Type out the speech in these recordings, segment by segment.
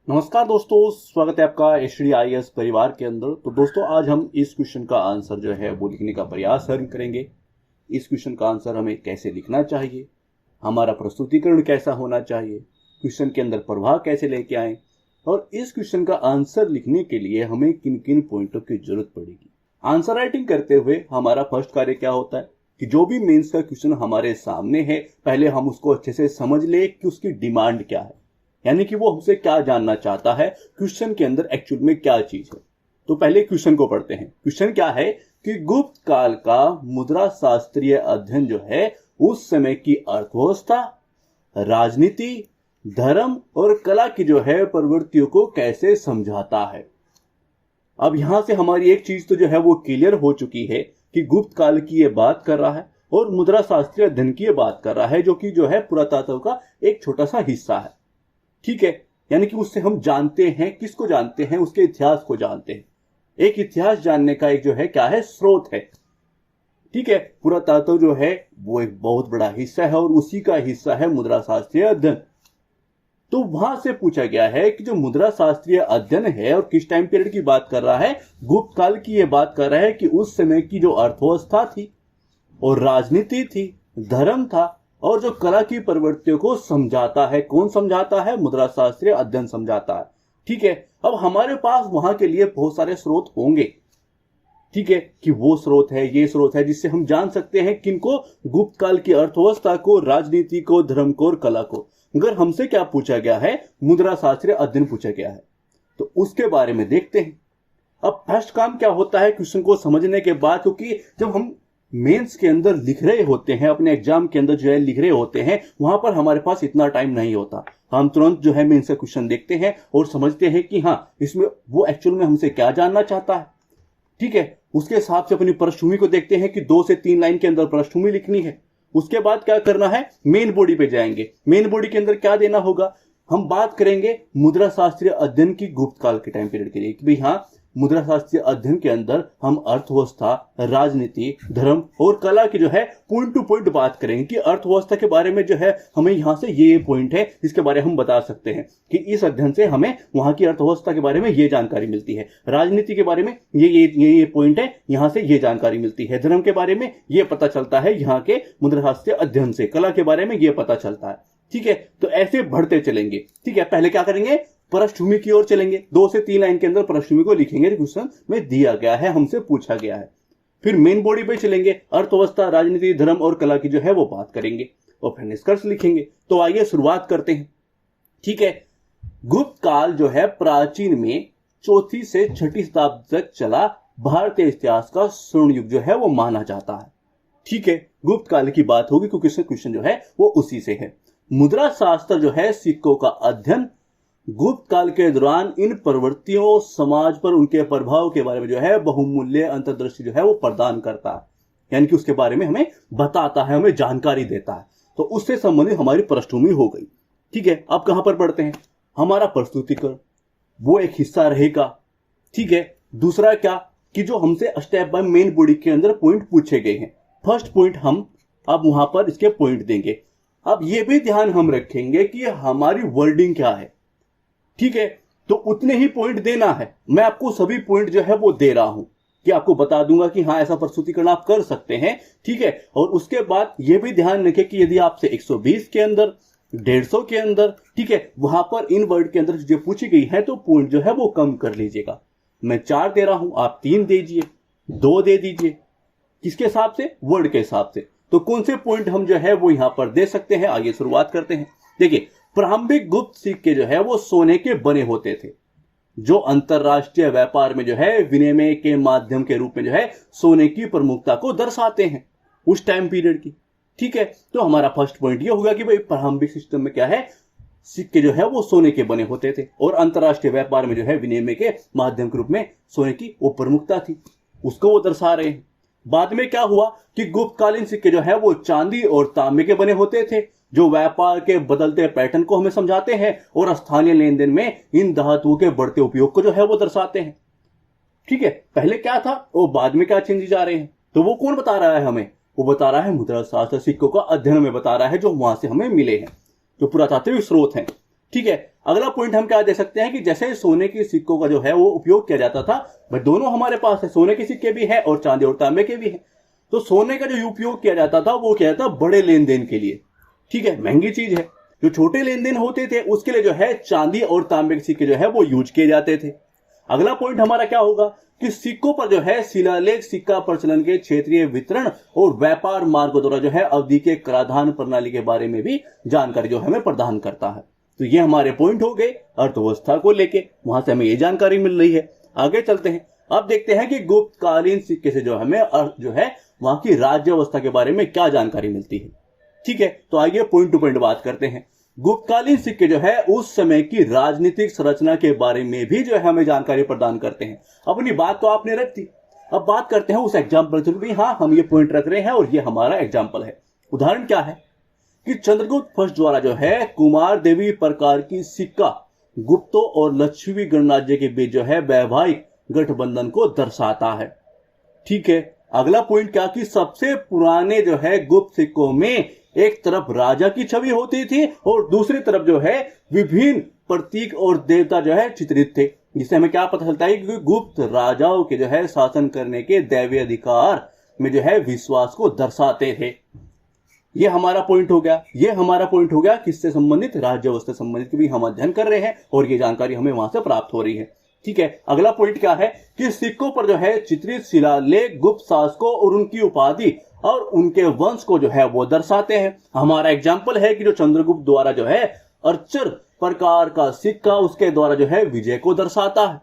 नमस्कार दोस्तों, स्वागत है आपका HDIS परिवार के अंदर। तो दोस्तों, आज हम इस क्वेश्चन का आंसर जो है वो लिखने का प्रयास करेंगे। इस क्वेश्चन का आंसर हमें कैसे लिखना चाहिए, हमारा प्रस्तुतिकरण कैसा होना चाहिए, क्वेश्चन के अंदर प्रवाह कैसे लेके आए, और इस क्वेश्चन का आंसर लिखने के लिए हमें किन किन पॉइंटों की जरूरत पड़ेगी। आंसर राइटिंग करते हुए हमारा फर्स्ट कार्य क्या होता है कि जो भी मेंस का क्वेश्चन हमारे सामने है, पहले हम उसको अच्छे से समझ ले कि उसकी डिमांड क्या है, यानी कि वो हमसे क्या जानना चाहता है, क्वेश्चन के अंदर एक्चुअल में क्या चीज है। तो पहले क्वेश्चन को पढ़ते हैं। क्वेश्चन क्या है कि गुप्त काल का मुद्रा शास्त्रीय अध्ययन जो है उस समय की अर्थव्यवस्था, राजनीति, धर्म और कला की जो है प्रवृत्तियों को कैसे समझाता है। अब यहां से हमारी एक चीज तो जो है वो क्लियर हो चुकी है कि गुप्त काल की ये बात कर रहा है और मुद्रा शास्त्रीय अध्ययन की ये बात कर रहा है, जो कि जो है पुरातत्व का एक छोटा सा हिस्सा है। ठीक है, यानी कि उससे हम जानते हैं, किसको जानते हैं, उसके इतिहास को जानते हैं। एक इतिहास जानने का एक जो है क्या है, स्रोत है। ठीक है, पुरातत्व जो है वो एक बहुत बड़ा हिस्सा है और उसी का हिस्सा है मुद्रा शास्त्रीय अध्ययन। तो वहां से पूछा गया है कि जो मुद्रा शास्त्रीय अध्ययन है और किस टाइम पीरियड की बात कर रहा है, गुप्त काल की ये बात कर रहा है कि उस समय की जो अर्थव्यवस्था थी और राजनीति थी, धर्म था और जो कला की प्रवृत्तियों को समझाता है। कौन समझाता है? मुद्रा शास्त्रीय अध्ययन समझाता है। ठीक है, अब हमारे पास वहां के लिए बहुत सारे स्रोत होंगे। ठीक है, कि वो स्रोत है, ये स्रोत है, जिससे हम जान सकते हैं किनको, गुप्त काल की अर्थव्यवस्था को, राजनीति को, धर्म को और कला को। अगर हमसे क्या पूछा गया है, मुद्रा शास्त्रीय अध्ययन पूछा गया है, तो उसके बारे में देखते हैं। अब फर्स्ट काम क्या होता है क्वेश्चन को समझने के बाद, क्योंकि जब हम मेंस के अंदर लिख रहे होते हैं, अपने एग्जाम के अंदर जो है लिख रहे होते हैं, वहां पर हमारे पास इतना टाइम नहीं होता। हम तुरंत जो है मेंस का क्वेश्चन देखते हैं और समझते हैं कि हाँ, इसमें वो एक्चुअल में हमसे क्या जानना चाहता है। ठीक है, उसके हिसाब से अपनी पृष्ठभूमि को देखते हैं कि 2 से 3 लाइन के अंदर पृष्ठभूमि लिखनी है। उसके बाद क्या करना है, मेन बॉडी पे जाएंगे। मेन बॉडी के अंदर क्या देना होगा, हम बात करेंगे मुद्रा शास्त्रीय अध्ययन की गुप्त काल के टाइम पीरियड के लिए कि भाई हाँ, मुद्रा शास्त्रीय अध्ययन के अंदर हम अर्थव्यवस्था, राजनीति, धर्म और कला की जो है पॉइंट टू पॉइंट बात करेंगे कि अर्थव्यवस्था के बारे में जो है हमें यहां से ये पॉइंट है जिसके बारे में हम बता सकते हैं कि इस अध्ययन से हमें वहां की अर्थव्यवस्था के बारे में ये जानकारी मिलती है, राजनीति के बारे में ये पॉइंट है, यहां से ये जानकारी मिलती है, धर्म के बारे में ये पता चलता है यहाँ के मुद्रा शास्त्रीय अध्ययन से, कला के बारे में ये पता चलता है। ठीक है, तो ऐसे बढ़ते चलेंगे। ठीक है, पहले क्या करेंगे, पृष्ठभूमि की ओर चलेंगे। 2 से 3 लाइन के अंदर पृष्ठभूमि को लिखेंगे, क्वेश्चन में दिया गया है, हमसे पूछा गया है। फिर मेन बॉडी पे चलेंगे, अर्थव्यवस्था, राजनीति, धर्म और कला की जो है वो बात करेंगे और फिर निष्कर्ष लिखेंगे। तो आइए शुरुआत करते हैं। ठीक है, गुप्त काल जो है प्राचीन में 4वीं से 6वीं शताब्दी तक चला भारतीय इतिहास का स्वर्ण युग जो है वो माना जाता है। ठीक है, गुप्त काल की बात होगी क्योंकि क्वेश्चन जो है वो उसी से है। मुद्रा शास्त्र जो है सिक्कों का अध्ययन गुप्त काल के दौरान इन प्रवृत्तियों, समाज पर उनके प्रभाव के बारे में जो है बहुमूल्य अंतर्दृष्टि जो है वो प्रदान करता है, यानी कि उसके बारे में हमें बताता है, हमें जानकारी देता है। तो उससे संबंधित हमारी पृष्ठभूमि हो गई। ठीक है, अब कहां पर पढ़ते हैं, हमारा प्रस्तुतिकरण वो एक हिस्सा रहेगा। ठीक है, दूसरा क्या कि जो हमसे स्टेप बाय मेन बॉडी के अंदर पॉइंट पूछे गए हैं, फर्स्ट पॉइंट हम अब वहां पर इसके पॉइंट देंगे। अब ये भी ध्यान हम रखेंगे कि हमारी वर्डिंग क्या है। ठीक है, तो उतने ही पॉइंट देना है। मैं आपको सभी पॉइंट जो है वो दे रहा हूं कि आपको बता दूंगा कि हाँ, ऐसा प्रस्तुतिकरण आप कर सकते हैं। ठीक है, और उसके बाद यह भी ध्यान रखें कि यदि आपसे 120 के अंदर, 150 के अंदर, ठीक है, वहां पर इन वर्ड के अंदर जो पूछी गई है तो पॉइंट जो है वो कम कर लीजिएगा। मैं 4 दे रहा हूं, आप 3 दीजिए, 2 दे दीजिए। किसके हिसाब से? वर्ड के हिसाब से। तो कौन से पॉइंट हम जो है वो यहां पर दे सकते हैं, आइए शुरुआत करते हैं। देखिए, प्रारंभिक गुप्त सिक्के जो है वो सोने के बने होते थे, जो अंतरराष्ट्रीय व्यापार में जो है विनिमय के माध्यम के रूप में जो है सोने की प्रमुखता को दर्शाते हैं उस टाइम पीरियड की। ठीक है, तो हमारा फर्स्ट पॉइंट ये होगा कि भाई प्रारंभिक सिस्टम में क्या है, सिक्के जो है वो सोने के बने होते थे और अंतरराष्ट्रीय व्यापार में जो है विनिमय के माध्यम के रूप में सोने की वो प्रमुखता थी, उसको वो दर्शा रहे हैं। बाद में क्या हुआ कि गुप्तकालीन सिक्के जो है वो चांदी और तांबे के बने होते थे, जो व्यापार के बदलते पैटर्न को हमें समझाते हैं और स्थानीय लेन देन में इन धातुओं के बढ़ते उपयोग को जो है वो दर्शाते हैं। ठीक है, पहले क्या था और बाद में क्या चेंजेस आ रहे हैं, तो वो कौन बता रहा है हमें? वो बता रहा है मुद्रा शास्त्र, सिक्कों का अध्ययन में बता रहा है, जो वहां से हमें मिले हैं, जो पुरातात्विक स्रोत हैं। ठीक है। अगला पॉइंट हम क्या दे सकते हैं कि जैसे सोने के सिक्कों का जो है वो उपयोग किया जाता था, भाई दोनों हमारे पास है, सोने के सिक्के भी है और चांदी और तांबे के भी है। तो सोने का जो उपयोग किया जाता था वो किया जाता बड़े लेन देन के लिए, ठीक है, महंगी चीज है। जो छोटे लेन देन होते थे उसके लिए जो है चांदी और तांबे के सिक्के जो है वो यूज किए जाते थे। अगला पॉइंट हमारा क्या होगा कि सिक्कों पर जो है शिलालेख सिक्का प्रचलन के क्षेत्रीय वितरण और व्यापार मार्गों द्वारा जो है अवधि के कराधान प्रणाली के बारे में भी जानकारी जो हमें प्रदान करता है। तो ये हमारे पॉइंट हो गए अर्थव्यवस्था को लेके, वहां से हमें ये जानकारी मिल रही है। आगे चलते हैं, अब देखते हैं कि गुप्तकालीन सिक्के से जो हमें जो है वहां की राज्य व्यवस्था के बारे में क्या जानकारी मिलती है। ठीक है, तो आइए पॉइंट टू पॉइंट बात करते हैं। गुप्तकालीन सिक्के जो है उस समय की राजनीतिक संरचना के बारे में भी जो है हमें जानकारी प्रदान करते हैं। अपनी बात तो आपने रख दी, अब बात करते हैं उस एग्जाम्पल से भी। हाँ, हम ये पॉइंट रख रहे हैं और ये हमारा एग्जाम्पल है। उदाहरण क्या है कि चंद्रगुप्त फर्स्ट द्वारा जो है कुमार देवी प्रकार की सिक्का गुप्तों और लक्ष्मी गणराज्य के बीच जो है वैवाहिक गठबंधन को दर्शाता है। ठीक है, अगला पॉइंट क्या कि सबसे पुराने जो है गुप्त सिक्कों में एक तरफ राजा की छवि होती थी और दूसरी तरफ जो है विभिन्न प्रतीक और देवता जो है चित्रित थे, जिससे हमें क्या पता चलता है कि गुप्त राजाओं के जो है शासन करने के दैवीय अधिकार में जो है विश्वास को दर्शाते थे। ये हमारा पॉइंट हो गया। ये हमारा पॉइंट हो गया किससे संबंधित, राज्य व्यवस्था संबंधित भी हम अध्ययन कर रहे हैं और ये जानकारी हमें वहां से प्राप्त हो रही है। ठीक है, अगला पॉइंट क्या है कि सिक्कों पर जो है चित्रित शिलालेख गुप्त शासकों और उनकी उपाधि और उनके वंश को जो है वो दर्शाते हैं। हमारा एग्जाम्पल है कि जो चंद्रगुप्त द्वारा जो है अर्चर प्रकार का सिक्का उसके द्वारा जो है विजय को दर्शाता है।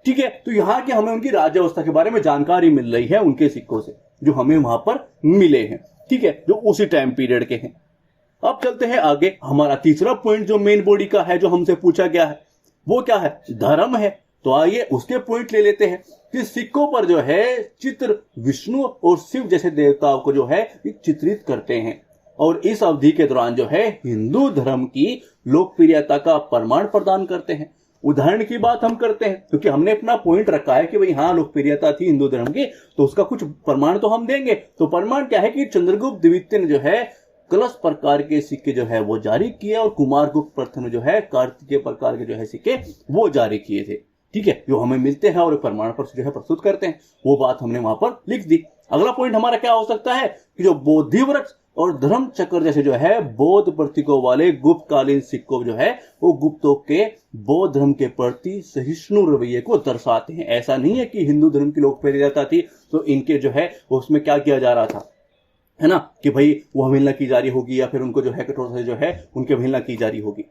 ठीक है, तो यहाँ की हमें उनकी राज्य व्यवस्था के बारे में जानकारी मिल रही है उनके सिक्कों से जो हमें वहां पर मिले हैं। ठीक है, जो उसी टाइम पीरियड के हैं। अब चलते हैं आगे। हमारा तीसरा पॉइंट जो मेन बॉडी का है जो हमसे पूछा गया है वो क्या है, धर्म है। तो आइए उसके पॉइंट ले लेते हैं कि सिक्कों पर जो है चित्र विष्णु और शिव जैसे देवताओं को जो है चित्रित करते हैं और इस अवधि के दौरान जो है हिंदू धर्म की लोकप्रियता का प्रमाण प्रदान करते हैं। उदाहरण की बात हम करते हैं क्योंकि हमने अपना पॉइंट रखा है कि भाई हाँ लोकप्रियता थी हिंदू धर्म की, तो उसका कुछ प्रमाण तो हम देंगे। तो प्रमाण क्या है कि चंद्रगुप्त द्वितीय ने जो है कलश प्रकार के सिक्के जो है वो जारी किए और कुमारगुप्त प्रथम ने जो है कार्तिकेय प्रकार के जो है सिक्के वो जारी किए थे। ठीक है, जो हमें मिलते हैं और प्रमाण पत्र जो है प्रस्तुत करते हैं, वो बात हमने वहां पर लिख दी। अगला पॉइंट हमारा क्या हो सकता है कि जो बोधि वृक्ष और धर्म चक्र जैसे जो है बौद्ध प्रतीकों वाले गुप्तकालीन सिक्कों जो है वो गुप्तों के बौद्ध धर्म के प्रति सहिष्णु रवैये को दर्शाते हैं। ऐसा नहीं है कि हिंदू धर्म की लोकप्रियता थी तो इनके जो है उसमें क्या किया जा रहा था, है ना, कि भाई वो अवहेलना की जा रही होगी या फिर उनको जो है कठोरता से जो है उनकी अवहेलना की जा रही होगी,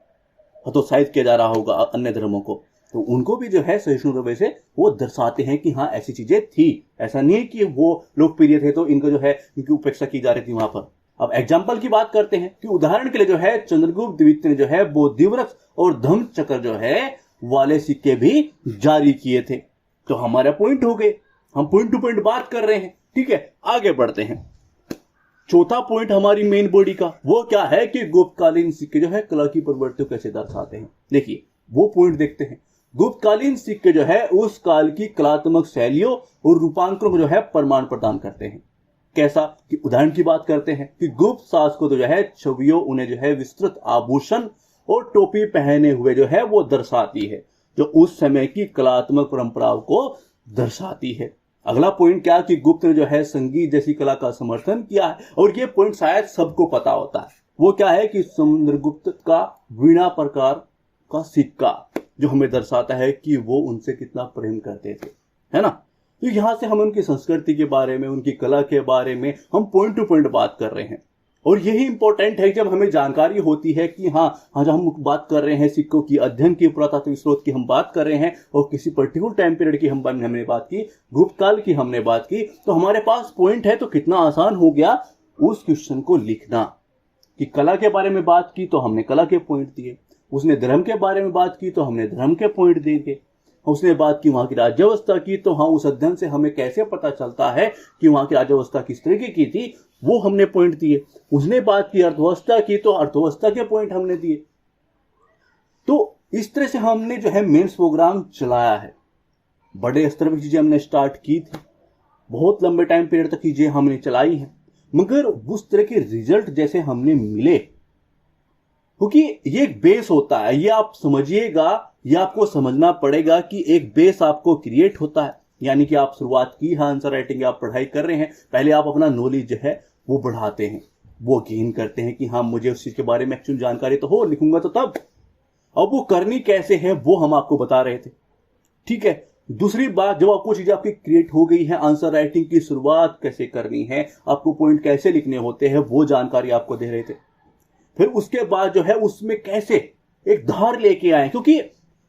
हतोत्साहित किया जा रहा होगा अन्य धर्मों को, तो उनको भी जो है सहिष्णु रवैये से वो दर्शाते हैं कि हाँ ऐसी चीजें थी। ऐसा नहीं है कि वो लोकप्रिय थे तो इनको जो है इनकी उपेक्षा की जा रही थी वहां पर। अब एग्जाम्पल की बात करते हैं कि उदाहरण के लिए जो है चंद्रगुप्त द्वितीय ने जो है बोधि वृक्ष और धम्म चक्र जो है वाले सिक्के भी जारी किए थे। तो हमारा पॉइंट हो गए, हम पॉइंट टू पॉइंट बात कर रहे हैं। ठीक है, आगे बढ़ते हैं। चौथा पॉइंट हमारी मेन बॉडी का वो क्या है कि गुप्तकालीन सिक्के जो है कला की प्रवृत्ति को कैसे दर्शाते हैं। देखिए वो पॉइंट देखते हैं। गुप्तकालीन सिक्के जो है उस काल की कलात्मक शैलियों और रूपांतरों को जो है प्रमाण प्रदान करते हैं। कैसा कि उदाहरण की बात करते हैं कि गुप्त शासकों तो जो है छवियों उन्हें जो है विस्तृत आभूषण और टोपी पहने हुए जो है वो दर्शाती है, जो उस समय की कलात्मक परंपराओं को दर्शाती है। अगला पॉइंट क्या कि गुप्त ने जो है संगीत जैसी कला का समर्थन किया है और ये पॉइंट शायद सबको पता होता है। वो क्या है कि चंद्रगुप्त का वीणा प्रकार का सिक्का जो हमें दर्शाता है कि वो उनसे कितना प्रेम करते थे, है ना। तो यहां से हम उनकी संस्कृति के बारे में उनकी कला के बारे में हम पॉइंट टू पॉइंट बात कर रहे हैं और यही इंपॉर्टेंट है जब हमें जानकारी होती है कि हाँ जब हम बात कर रहे हैं सिक्कों की अध्ययन की पुरातात्विक स्रोत की हम बात कर रहे हैं और किसी पर्टिकुलर टाइम पीरियड की हमने बात की, गुप्त काल की हमने बात की, तो हमारे पास पॉइंट है। तो कितना आसान हो गया उस क्वेश्चन को लिखना कि कला के बारे में बात की तो हमने कला के पॉइंट दिए, उसने धर्म के बारे में बात की तो हमने धर्म के पॉइंट दिए, उसने बात की वहां की राज्य व्यवस्था की तो हाँ उस अध्ययन से हमें कैसे पता चलता है कि वहां की राज्य व्यवस्था किस तरीके की थी वो हमने पॉइंट दिए, उसने बात की अर्थव्यवस्था की तो अर्थव्यवस्था के पॉइंट हमने दिए। तो इस तरह से हमने जो है मेंस प्रोग्राम चलाया है। बड़े स्तर पर चीजें हमने स्टार्ट की थी, बहुत लंबे टाइम पीरियड तक चीजें हमने चलाई हैं, मगर उस तरह के रिजल्ट जैसे हमने मिले क्योंकि ये एक बेस होता है, ये आप समझिएगा, ये आपको समझना पड़ेगा कि एक बेस आपको क्रिएट होता है। यानी कि आप शुरुआत की है आंसर राइटिंग, आप पढ़ाई कर रहे हैं, पहले आप अपना नॉलेज जो है वो बढ़ाते हैं, वो गेन करते हैं कि हाँ मुझे उस चीज के बारे में एक्चुअल जानकारी तो हो, लिखूंगा तो तब। अब वो करनी कैसे है वो हम आपको बता रहे थे, ठीक है। दूसरी बात, जब आपको चीजें आपकी क्रिएट हो गई है, आंसर राइटिंग की शुरुआत कैसे करनी है, आपको पॉइंट कैसे लिखने होते हैं, वो जानकारी आपको दे रहे थे। फिर उसके बाद जो है उसमें कैसे एक धार लेके आए, क्योंकि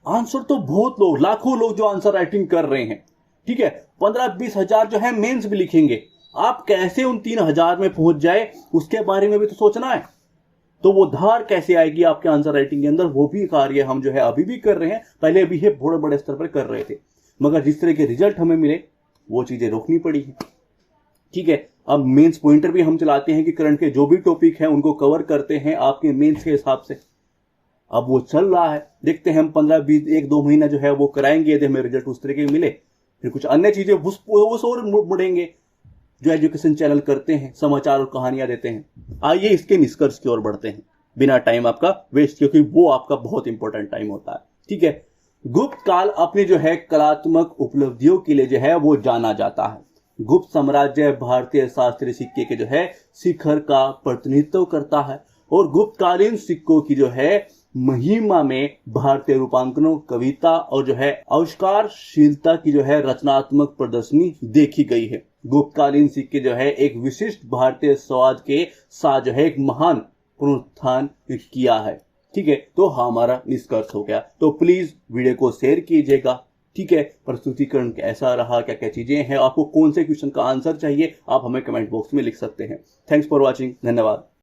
आंसर तो बहुत लोग, लाखों लोग जो आंसर राइटिंग कर रहे हैं, ठीक है, 15-20 हजार जो है मेंस भी लिखेंगे, आप कैसे उन 3,000 में पहुंच जाए उसके बारे में भी तो सोचना है। तो वो धार कैसे आएगी आपके आंसर राइटिंग के अंदर, वो भी कार्य हम जो है अभी भी कर रहे हैं, पहले भी ये बड़े बड़े स्तर पर कर रहे थे, मगर जिस तरह के रिजल्ट हमें मिले वो चीजें रोकनी पड़ी है, ठीक है। अब मेंस पॉइंटर भी हम चलाते हैं कि करंट के जो भी टॉपिक हैं उनको कवर करते हैं आपके मेंस के हिसाब से। अब वो चल रहा है, देखते हैं हम 15-20 1-2 महीना जो है वो कराएंगे, यदि हमें रिजल्ट उस तरह के मिले, फिर कुछ अन्य चीजें उस और मुड़ेंगे जो एजुकेशन चैनल करते हैं, समाचार और कहानियां देते हैं। आइए इसके निष्कर्ष की ओर बढ़ते हैं बिना टाइम आपका वेस्ट, क्योंकि वो आपका बहुत इंपॉर्टेंट टाइम होता है, ठीक है। गुप्त काल अपने जो है कलात्मक उपलब्धियों के लिए जो है वो जाना जाता है। गुप्त साम्राज्य भारतीय शास्त्रीय सिक्के के जो है शिखर का प्रतिनिधित्व करता है, और गुप्तकालीन सिक्कों की जो है महिमा में भारतीय रूपांकनों, कविता और जो है आविष्कारशीलता की जो है रचनात्मक प्रदर्शनी देखी गई है। गुप्तकालीन सिक्के जो है एक विशिष्ट भारतीय स्वाद के साथ जो है एक महान पुनरुत्थान किया है, ठीक है। तो हमारा निष्कर्ष हो गया। तो प्लीज वीडियो को शेयर कीजिएगा, ठीक है। प्रस्तुतिकरण कैसा रहा, क्या क्या चीजें हैं, आपको कौन से क्वेश्चन का आंसर चाहिए, आप हमें कमेंट बॉक्स में लिख सकते हैं। थैंक्स फॉर वॉचिंग, धन्यवाद।